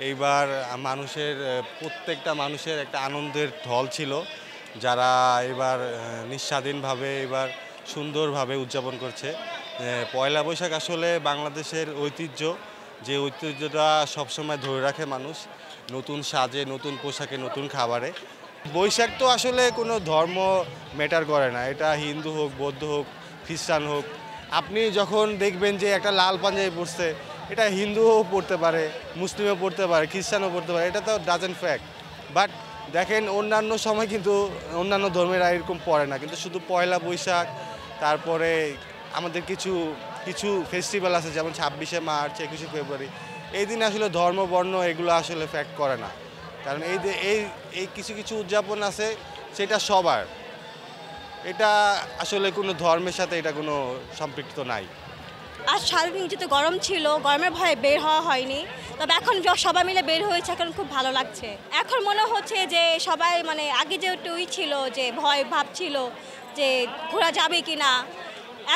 এইবার মানুষের প্রত্যেকটা মানুষের একটা আনন্দের ঢল ছিল, যারা এবার নিঃস্বাধীনভাবে এবার সুন্দরভাবে উদযাপন করছে। পয়লা বৈশাখ আসলে বাংলাদেশের ঐতিহ্য, যে ঐতিহ্যটা সবসময় ধরে রাখে মানুষ, নতুন সাজে, নতুন পোশাকে, নতুন খাবারে। বৈশাখ তো আসলে কোনো ধর্ম ম্যাটার করে না, এটা হিন্দু হোক, বৌদ্ধ হোক, খ্রিস্টান হোক। আপনি যখন দেখবেন যে একটা লাল পাঞ্জাবি পরছে, এটা হিন্দুও পড়তে পারে, মুসলিমও পড়তে পারে, খ্রিস্টানও পড়তে পারে, এটা তো ডাজেন্ট ফ্যাক্ট। বাট দেখেন অন্যান্য সময় কিন্তু অন্যান্য ধর্মেরা এরকম পড়ে না, কিন্তু শুধু পয়লা বৈশাখ, তারপরে আমাদের কিছু কিছু ফেস্টিভ্যাল আছে যেমন 26শে মার্চ, 21শে ফেব্রুয়ারি, এই দিনে আসলে ধর্ম বর্ণ এগুলো আসলে ফ্যাক্ট করে না। কারণ এই যে এই কিছু কিছু উদযাপন আছে, সেটা সবার, এটা আসলে কোনো ধর্মের সাথে এটা কোনো সম্পৃক্ত নাই। আজ সারাদিন যেহেতু গরম ছিল, গরমের ভয়ে বের হওয়া হয়নি, তবে এখন সবাই মিলে বের হয়েছে, এখন খুব ভালো লাগছে। এখন মনে হচ্ছে যে সবাই মানে আগে যেহেতু ছিল যে ভয় ভাব ছিল যে ঘোরা যাবে কি না,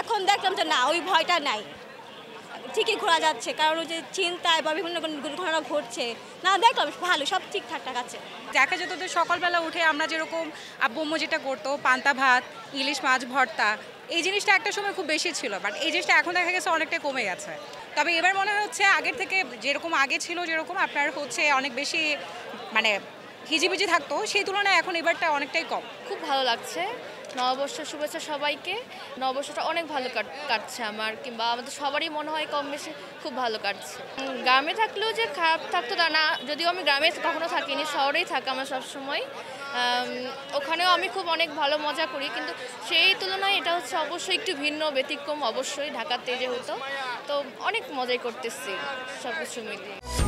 এখন দেখলাম যে না, ওই ভয়টা নাই, ঠিকই ঘোরা যাচ্ছে। কারণ ওই যে চিন্তায় বা বিভিন্ন দুর্ঘটনা ঘটছে না, দেখলাম ভালো, সব ঠিকঠাক আছে। দেখা যেত যে সকালবেলা উঠে আমরা যেরকম আব্বু আম্মু যেটা করতো, পান্তা ভাত, ইলিশ মাছ ভর্তা, এই জিনিসটা একটা সময় খুব বেশি ছিল, বাট এই জিনিসটা এখন দেখা গেছে অনেকটাই কমে গেছে। তবে এবার মনে হচ্ছে আগের থেকে যেরকম আগে ছিল, যেরকম আপনার হচ্ছে অনেক বেশি মানে হিজিবিজি থাকতো, সেই তুলনায় এখন এবারটা অনেকটাই কম। খুব ভালো লাগছে। নববর্ষের শুভেচ্ছা সবাইকে। নববর্ষটা অনেক ভালো কাটছে আমার, কিংবা আমাদের সবারই মনে হয় কম বেশি খুব ভালো কাটছে। গ্রামে থাকলেও যে খারাপ থাকতো তা না, যদিও আমি গ্রামে কখনো থাকিনি, শহরেই থাকি আমার সবসময়। ওখানেও আমি খুব অনেক ভালো মজা করি, কিন্তু সেই তুলনায় এটা হচ্ছে অবশ্যই একটু ভিন্ন, ব্যতিক্রম অবশ্যই, ঢাকাতে যেহেতু, তো অনেক মজাই করতেছি সব কিছু মিলিয়ে।